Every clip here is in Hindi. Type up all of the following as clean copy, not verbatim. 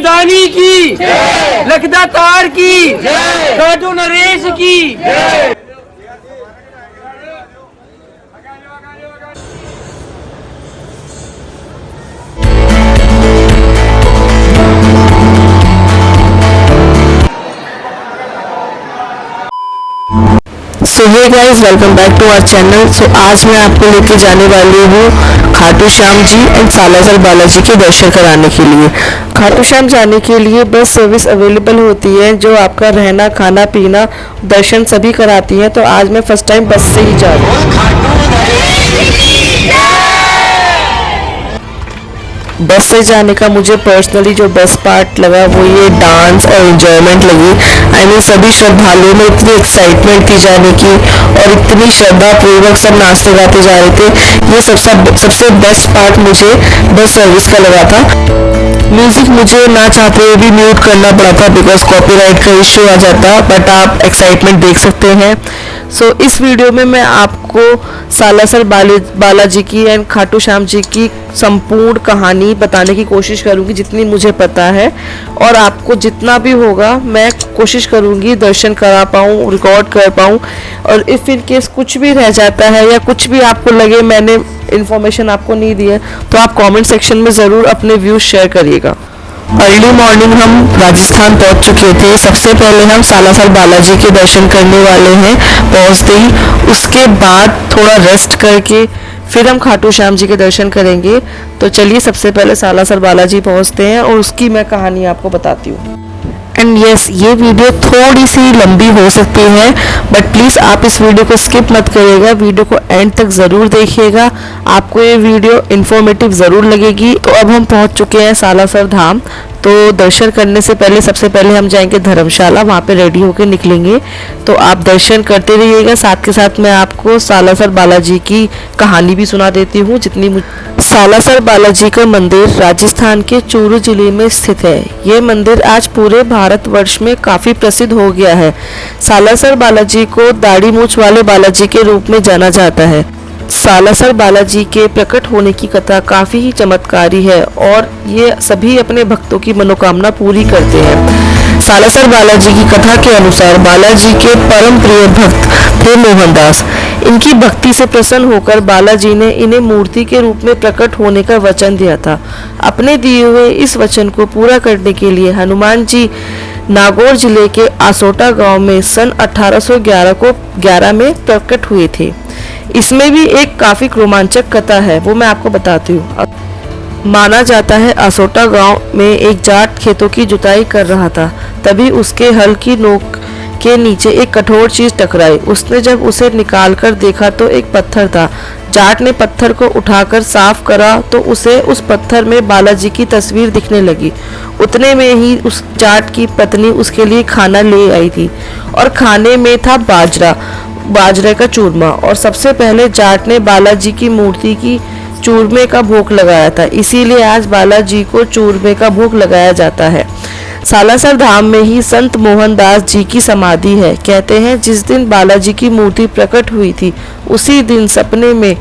दानी की, लखदा तार की, खाटू नरेश की। So hey guys, welcome back to our channel. So आज मैं आपको लेके जाने वाली हूँ खाटू श्याम जी एंड सालासर बालाजी के दर्शन कराने के लिए। खाटू श्याम जाने के लिए बस सर्विस अवेलेबल होती है जो आपका रहना, खाना, पीना, दर्शन सभी कराती है। तो आज मैं फर्स्ट टाइम बस से ही जा रही हूँ। बस से जाने का मुझे पर्सनली जो बेस्ट पार्ट लगा वो ये डांस और एंजॉयमेंट लगी। आई मीन सभी श्रद्धालुओं में इतनी एक्साइटमेंट थी जाने की और इतनी श्रद्धा पूर्वक सब नाचते गाते जा रहे थे। ये सबसे बेस्ट पार्ट मुझे बस सर्विस का लगा था। म्यूजिक मुझे ना चाहते हुए भी म्यूट करना पड़ा था बिकॉज कॉपीराइट का इश्यू आ जाता, बट आप एक्साइटमेंट देख सकते हैं। सो इस वीडियो में मैं आपको सालासर बालाजी की एंड खाटू श्याम जी की संपूर्ण कहानी बताने की कोशिश करूंगी जितनी मुझे पता है, और आपको जितना भी होगा मैं कोशिश करूंगी दर्शन करा पाऊँ, रिकॉर्ड कर पाऊँ। और इफ़ इन केस कुछ भी रह जाता है या कुछ भी आपको लगे मैंने इन्फॉर्मेशन आपको नहीं दी है तो आप कमेंट सेक्शन में ज़रूर अपने व्यूज़ शेयर करिएगा। अर्ली मॉर्निंग हम राजस्थान पहुंच चुके थे। सबसे पहले हम सालासर बालाजी के दर्शन करने वाले हैं पहुंचते ही। उसके बाद थोड़ा रेस्ट करके फिर हम खाटू श्याम जी के दर्शन करेंगे। तो चलिए सबसे पहले सालासर बालाजी पहुंचते हैं और उसकी मैं कहानी आपको बताती हूँ। एंड यस, ये वीडियो थोड़ी सी लंबी हो सकती है बट प्लीज़ आप इस वीडियो को स्किप मत करिएगा, वीडियो को एंड तक ज़रूर देखिएगा, आपको ये वीडियो इन्फॉर्मेटिव ज़रूर लगेगी। तो अब हम पहुंच चुके हैं सालासर धाम। तो दर्शन करने से पहले सबसे पहले हम जाएंगे धर्मशाला, वहाँ पे रेडी होकर निकलेंगे। तो आप दर्शन करते रहिएगा, साथ के साथ मैं आपको सालासर बालाजी की कहानी भी सुना देती हूँ जितनी सालासर बालाजी का मंदिर राजस्थान के चूरू जिले में स्थित है। ये मंदिर आज पूरे भारतवर्ष में काफ़ी प्रसिद्ध हो गया है। सालासर बालाजी को दाढ़ी मूंछ वाले बालाजी के रूप में जाना जाता है। सालासर बालाजी के प्रकट होने की कथा काफ़ी ही चमत्कारी है और ये सभी अपने भक्तों की मनोकामना पूरी करते हैं। सालासर बालाजी की कथा के अनुसार बालाजी के परम प्रिय भक्त थे मोहनदास। इनकी भक्ति से प्रसन्न होकर बालाजी ने इन्हें मूर्ति के रूप में प्रकट होने का वचन दिया था। अपने दिए हुए इस वचन को पूरा करने के लिए हनुमान जी नागौर जिले के आसोटा गांव में सन 1811 में प्रकट हुए थे। इसमें भी एक काफ़ी रोमांचक कथा है, वो मैं आपको बताती हूँ। माना जाता है आसोटा गांव में एक जाट खेतों की जुताई कर रहा था, तभी उसके हल की नोक के नीचे एक कठोर चीज टकराई। उसने जब उसे निकालकर देखा तो एक पत्थर था। जाट ने पत्थर को उठाकर साफ करा तो उसे उस पत्थर में बालाजी की तस्वीर दिखने लगी। उतने में ही उस जाट की पत्नी उसके लिए खाना ले आई थी और खाने में था बाजरे का चूरमा। और सबसे पहले जाट ने बालाजी की मूर्ति की चूरमे का भोग लगाया था, इसीलिए आज बालाजी को चूरमे का भोग लगाया जाता है। सालासर धाम में ही संत मोहनदास जी की समाधि है। कहते हैं जिस दिन बालाजी की मूर्ति प्रकट हुई थी उसी दिन सपने में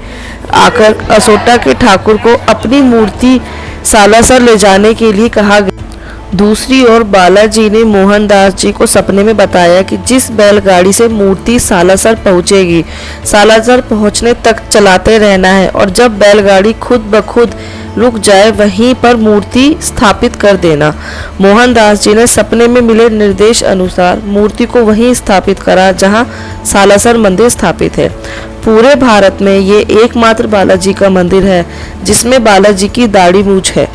आकर असोटा के ठाकुर को अपनी मूर्ति सालासर ले जाने के लिए कहा गया। दूसरी ओर बालाजी ने मोहनदास जी को सपने में बताया कि जिस बैलगाड़ी से मूर्ति सालासर पहुंचेगी, सालासर पहुंचने तक चलाते रहना है और जब बैलगाड़ी खुद ब खुद रुक जाए वहीं पर मूर्ति स्थापित कर देना। मोहनदास जी ने सपने में मिले निर्देश अनुसार मूर्ति को वहीं स्थापित करा जहां सालासर मंदिर स्थापित है। पूरे भारत में ये एकमात्र बालाजी का मंदिर है जिसमें बालाजी की दाढ़ी मूंछ है।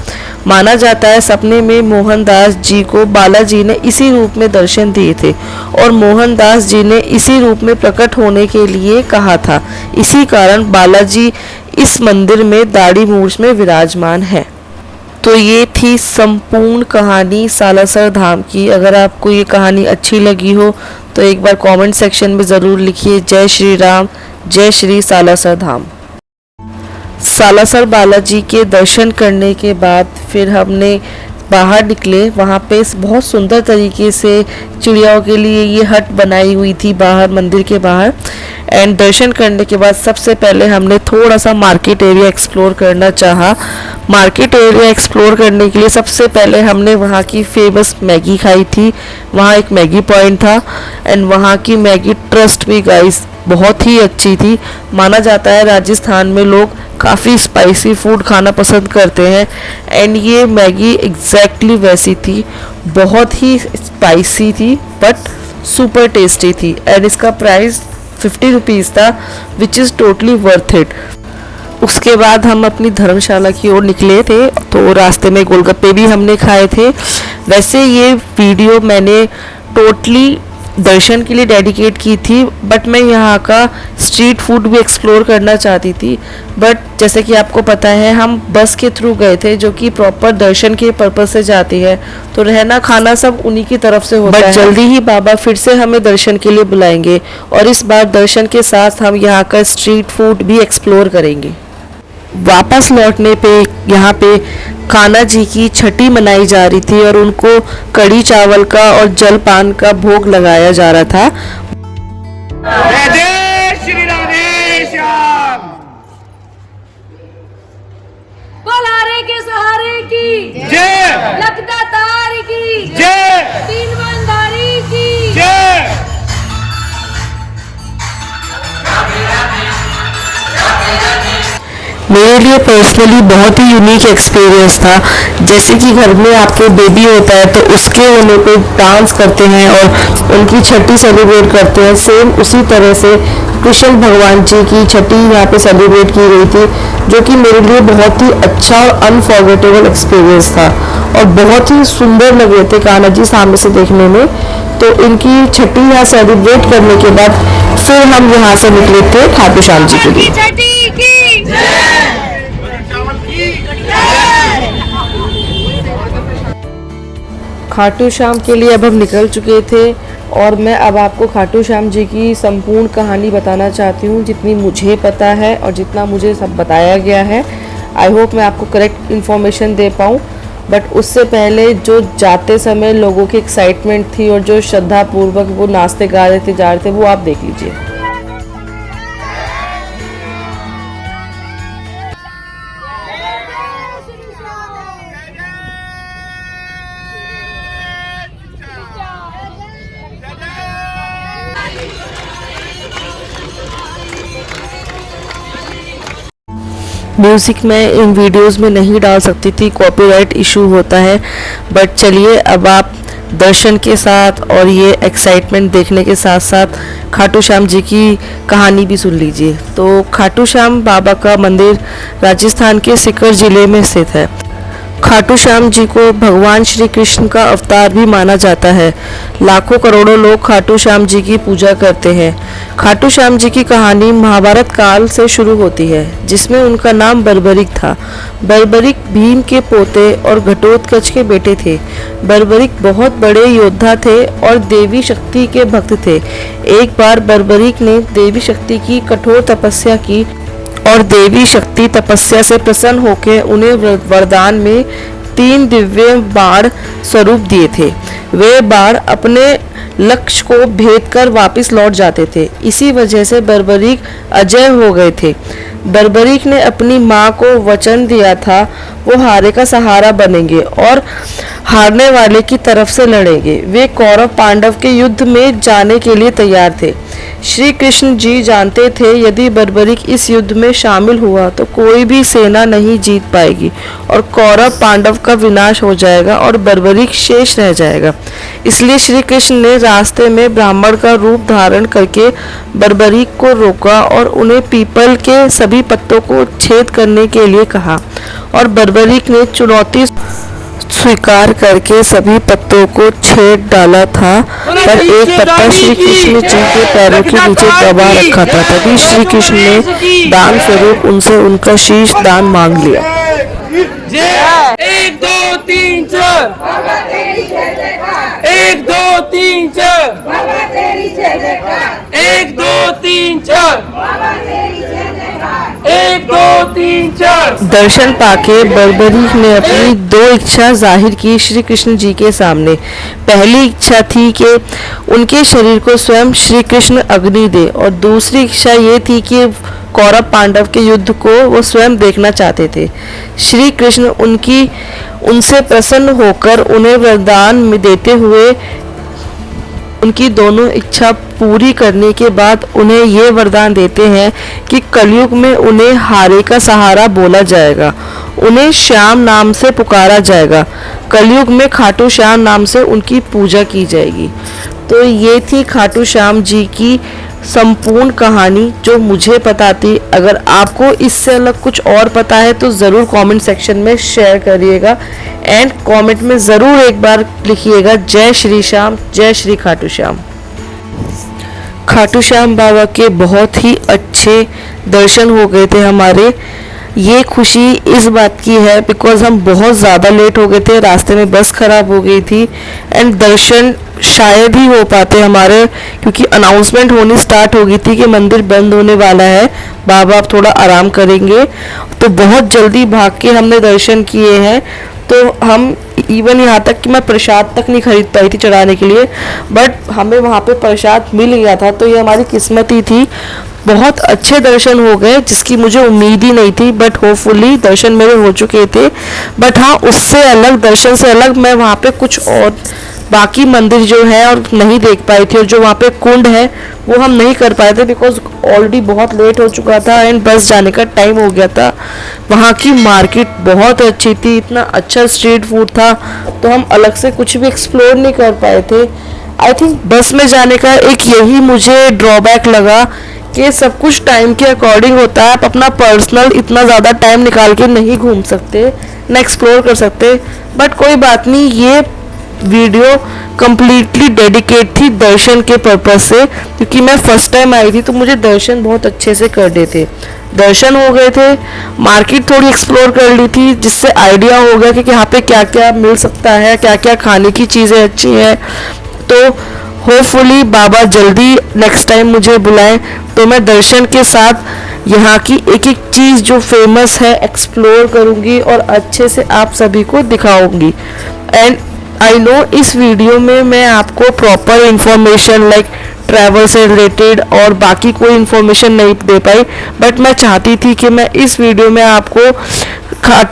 माना जाता है सपने में मोहनदास जी को बालाजी ने इसी रूप में दर्शन दिए थे और मोहनदास जी ने इसी रूप में प्रकट होने के लिए कहा था। इसी कारण बालाजी इस मंदिर में दाढ़ी मूंछ में विराजमान है। तो ये थी संपूर्ण कहानी सालासर धाम की। अगर आपको ये कहानी अच्छी लगी हो तो एक बार कमेंट सेक्शन में ज़रूर लिखिए जय श्री राम, जय श्री सालासर धाम। सालासर बालाजी के दर्शन करने के बाद फिर हमने बाहर निकले। वहाँ पे बहुत सुंदर तरीके से चिड़ियाओं के लिए ये हट बनाई हुई थी बाहर, मंदिर के बाहर। एंड दर्शन करने के बाद सबसे पहले हमने थोड़ा सा मार्केट एरिया एक्सप्लोर करना चाहा। मार्केट एरिया एक्सप्लोर करने के लिए सबसे पहले हमने वहाँ की फेमस मैगी खाई थी। वहाँ एक मैगी पॉइंट था एंड वहाँ की मैगी ट्रस्ट भी गाइस बहुत ही अच्छी थी। माना जाता है राजस्थान में लोग काफ़ी स्पाइसी फूड खाना पसंद करते हैं एंड ये मैगी एग्जैक्टली वैसी थी, बहुत ही स्पाइसी थी बट सुपर टेस्टी थी एंड इसका प्राइस 50 रुपीज़ था which is totally worth it. उसके बाद हम अपनी धर्मशाला की ओर निकले थे तो रास्ते में गोलगप्पे भी हमने खाए थे। वैसे ये वीडियो मैंने टोटली दर्शन के लिए डेडिकेट की थी बट मैं यहाँ का स्ट्रीट फूड भी एक्सप्लोर करना चाहती थी, बट जैसे कि आपको पता है हम बस के थ्रू गए थे जो कि प्रॉपर दर्शन के पर्पस से जाती है, तो रहना खाना सब उन्हीं की तरफ से होता है। जल्दी ही बाबा फिर से हमें दर्शन के लिए बुलाएंगे और इस बार दर्शन के साथ हम यहाँ का स्ट्रीट फूड भी एक्सप्लोर करेंगे। वापस लौटने पे यहाँ पे कान्हा जी की छठी मनाई जा रही थी और उनको कड़ी चावल का और जलपान का भोग लगाया जा रहा था। जय श्री राधेश्याम। बलारे के सहारे की जय, लगता तार की जय, तीन बंधारी की जय। मेरे लिए पर्सनली बहुत ही यूनिक एक्सपीरियंस था। जैसे कि घर में आपको बेबी होता है तो उसके होने पे डांस करते हैं और उनकी छठी सेलिब्रेट करते हैं, सेम उसी तरह से कृष्ण भगवान जी की छठी यहाँ पे सेलिब्रेट की गई थी, जो कि मेरे लिए बहुत ही अच्छा और अनफॉरगेटेबल एक्सपीरियंस था और बहुत ही सुंदर लग रहे थे कान्हा जी सामने से देखने में। तो इनकी छठी यहाँ सेलिब्रेट करने के बाद फिर हम यहाँ से निकले थे खाटू श्याम जी के लिए। छठी की खाटू श्याम के लिए अब हम निकल चुके थे और मैं अब आपको खाटू श्याम जी की संपूर्ण कहानी बताना चाहती हूँ, जितनी मुझे पता है और जितना मुझे सब बताया गया है। आई होप मैं आपको करेक्ट इन्फॉर्मेशन दे पाऊँ, बट उससे पहले जो जाते समय लोगों की एक्साइटमेंट थी और जो श्रद्धापूर्वक वो नाचते गा रहे थे जा रहे थे वो आप देख लीजिए। म्यूज़िक मैं इन वीडियोस में नहीं डाल सकती थी, कॉपीराइट इशू होता है, बट चलिए अब आप दर्शन के साथ और ये एक्साइटमेंट देखने के साथ साथ खाटू श्याम जी की कहानी भी सुन लीजिए। तो खाटू श्याम बाबा का मंदिर राजस्थान के सीकर ज़िले में स्थित है। खाटू श्याम जी को भगवान श्री कृष्ण का अवतार भी माना जाता है। लाखों करोड़ों लोग खाटू श्याम जी की पूजा करते हैं। खाटू श्याम जी की कहानी महाभारत काल से शुरू होती है, जिसमें उनका नाम बर्बरिक था। बर्बरिक भीम के पोते और घटोत्कच के बेटे थे। बर्बरिक बहुत बड़े योद्धा थे और देवी शक्ति के भक्त थे। एक बार बर्बरिक ने देवी शक्ति की कठोर तपस्या की और देवी शक्ति तपस्या से प्रसन्न होकर उन्हें वरदान में 3 दिव्य बाण स्वरूप दिए थे। वे बाण अपने लक्ष्य को भेद कर वापिस लौट जाते थे। इसी वजह से बर्बरिक अजय हो गए थे। बर्बरिक ने अपनी माँ को वचन दिया था वो हारे का सहारा बनेंगे और हारने वाले की तरफ से लड़ेंगे। वे कौरव पांडव के युद्ध में जाने के लिए तैयार थे। श्री कृष्ण जी जानते थे यदि बर्बरिक इस युद्ध में शामिल हुआ तो कोई भी सेना नहीं जीत पाएगी और कौरव पांडव का विनाश हो जाएगा और बर्बरिक शेष रह जाएगा। इसलिए श्री कृष्ण ने रास्ते में ब्राह्मण का रूप धारण करके बर्बरिक को रोका और उन्हें पीपल के सभी पत्तों को छेद करने के लिए कहा और बर्बरिक ने चुनौती स्वीकार करके सभी पत्तों को छेद डाला था, पर एक पत्ता श्री कृष्ण जी के पैरों के नीचे दबा रखा था। तभी श्री कृष्ण ने दान स्वरूप उनसे उनका शीश दान मांग लिया। 1 2 3 4 1 2 3 4 1 2 3 4 1 2 3 4 दर्शन पाके बर्बरी ने अपनी दो इच्छा जाहिर की श्री कृष्ण जी के सामने। पहली इच्छा थी कि उनके शरीर को स्वयं श्री कृष्ण अग्नि दे, और दूसरी इच्छा ये थी कि कौरव पांडव के युद्ध को वो स्वयं देखना चाहते थे। श्री कृष्ण उनसे प्रसन्न होकर उन्हें वरदान में देते हुए उनकी दोनों इच्छा पूरी करने के बाद उन्हें ये वरदान देते हैं कि कलयुग में उन्हें हारे का सहारा बोला जाएगा, उन्हें श्याम नाम से पुकारा जाएगा, कलयुग में खाटू श्याम नाम से उनकी पूजा की जाएगी। तो ये थी खाटू श्याम जी की संपूर्ण कहानी जो मुझे पता थी। अगर आपको इससे अलग कुछ और पता है तो ज़रूर कमेंट सेक्शन में शेयर करिएगा, एंड कमेंट में ज़रूर एक बार लिखिएगा जय श्री श्याम, जय श्री खाटू श्याम। खाटू श्याम बाबा के बहुत ही अच्छे दर्शन हो गए थे हमारे। ये खुशी इस बात की है बिकॉज हम बहुत ज़्यादा लेट हो गए थे, रास्ते में बस खराब हो गई थी, एंड दर्शन शायद ही हो पाते हमारे, क्योंकि अनाउंसमेंट होनी स्टार्ट हो गई थी कि मंदिर बंद होने वाला है, बाबा आप थोड़ा आराम करेंगे। तो बहुत जल्दी भाग के हमने दर्शन किए हैं। तो हम इवन यहाँ तक कि मैं प्रसाद तक नहीं खरीद पाई थी चढ़ाने के लिए, बट हमें वहाँ पे प्रसाद मिल गया था, तो ये हमारी किस्मत ही थी। बहुत अच्छे दर्शन हो गए जिसकी मुझे उम्मीद ही नहीं थी, बट होपफुली दर्शन मेरे हो चुके थे। बट हाँ, उससे अलग, दर्शन से अलग मैं वहाँ पे कुछ और बाकी मंदिर जो है और नहीं देख पाई थी, और जो वहाँ पे कुंड है वो हम नहीं कर पाए थे बिकॉज ऑलरेडी बहुत लेट हो चुका था एंड बस जाने का टाइम हो गया था। वहाँ की मार्केट बहुत अच्छी थी, इतना अच्छा स्ट्रीट फूड था, तो हम अलग से कुछ भी एक्सप्लोर नहीं कर पाए थे। आई थिंक बस में जाने का एक यही मुझे ड्रॉबैक लगा कि सब कुछ टाइम के अकॉर्डिंग होता है, आप अपना पर्सनल इतना ज़्यादा टाइम निकाल के नहीं घूम सकते, ना एक्सप्लोर कर सकते। बट कोई बात नहीं, ये वीडियो कम्प्लीटली डेडिकेट थी दर्शन के पर्पज से, क्योंकि मैं फर्स्ट टाइम आई थी तो मुझे दर्शन बहुत अच्छे से करने थे। दर्शन हो गए थे, मार्केट थोड़ी एक्सप्लोर कर ली थी, जिससे आइडिया हो गया कि यहाँ पे क्या क्या मिल सकता है, क्या क्या खाने की चीज़ें अच्छी हैं। तो होपफुली बाबा जल्दी नेक्स्ट टाइम मुझे बुलाएं तो मैं दर्शन के साथ यहाँ की एक एक चीज़ जो फेमस है एक्सप्लोर करूँगी और अच्छे से आप सभी को दिखाऊंगी। एंड आई नो इस वीडियो में मैं आपको प्रॉपर इंफॉर्मेशन लाइक ट्रैवल से रिलेटेड और बाकी कोई इन्फॉर्मेशन नहीं दे पाई, बट मैं चाहती थी कि मैं इस वीडियो में आपको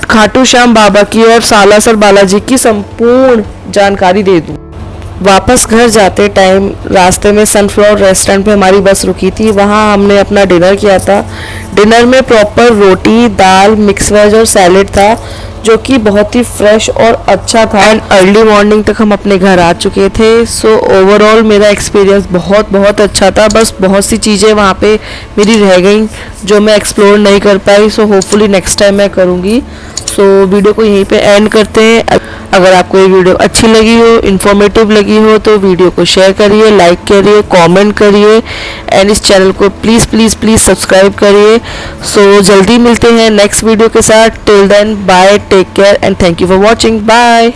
खाटू श्याम बाबा की और सालासर बालाजी की संपूर्ण जानकारी दे दूँ। वापस घर जाते टाइम रास्ते में सनफ्लावर रेस्टोरेंट पे हमारी बस रुकी थी, वहाँ हमने अपना डिनर किया था। डिनर में प्रॉपर रोटी, दाल, मिक्स वेज और सैलेड था, जो कि बहुत ही फ्रेश और अच्छा था। एंड अर्ली मॉर्निंग तक हम अपने घर आ चुके थे। सो ओवरऑल मेरा एक्सपीरियंस बहुत अच्छा था। बस बहुत सी चीज़ें वहाँ पे मेरी रह गई जो मैं एक्सप्लोर नहीं कर पाई। सो होपफुली नेक्स्ट टाइम मैं करूँगी। सो वीडियो को यहीं पे एंड करते हैं। अगर आपको ये वीडियो अच्छी लगी हो, इन्फॉर्मेटिव लगी हो, तो वीडियो को शेयर करिए, लाइक करिए, कमेंट करिए, एंड इस चैनल को प्लीज़ सब्सक्राइब करिए। सो जल्दी मिलते हैं नेक्स्ट वीडियो के साथ। Till then bye, take care and thank you for watching. Bye.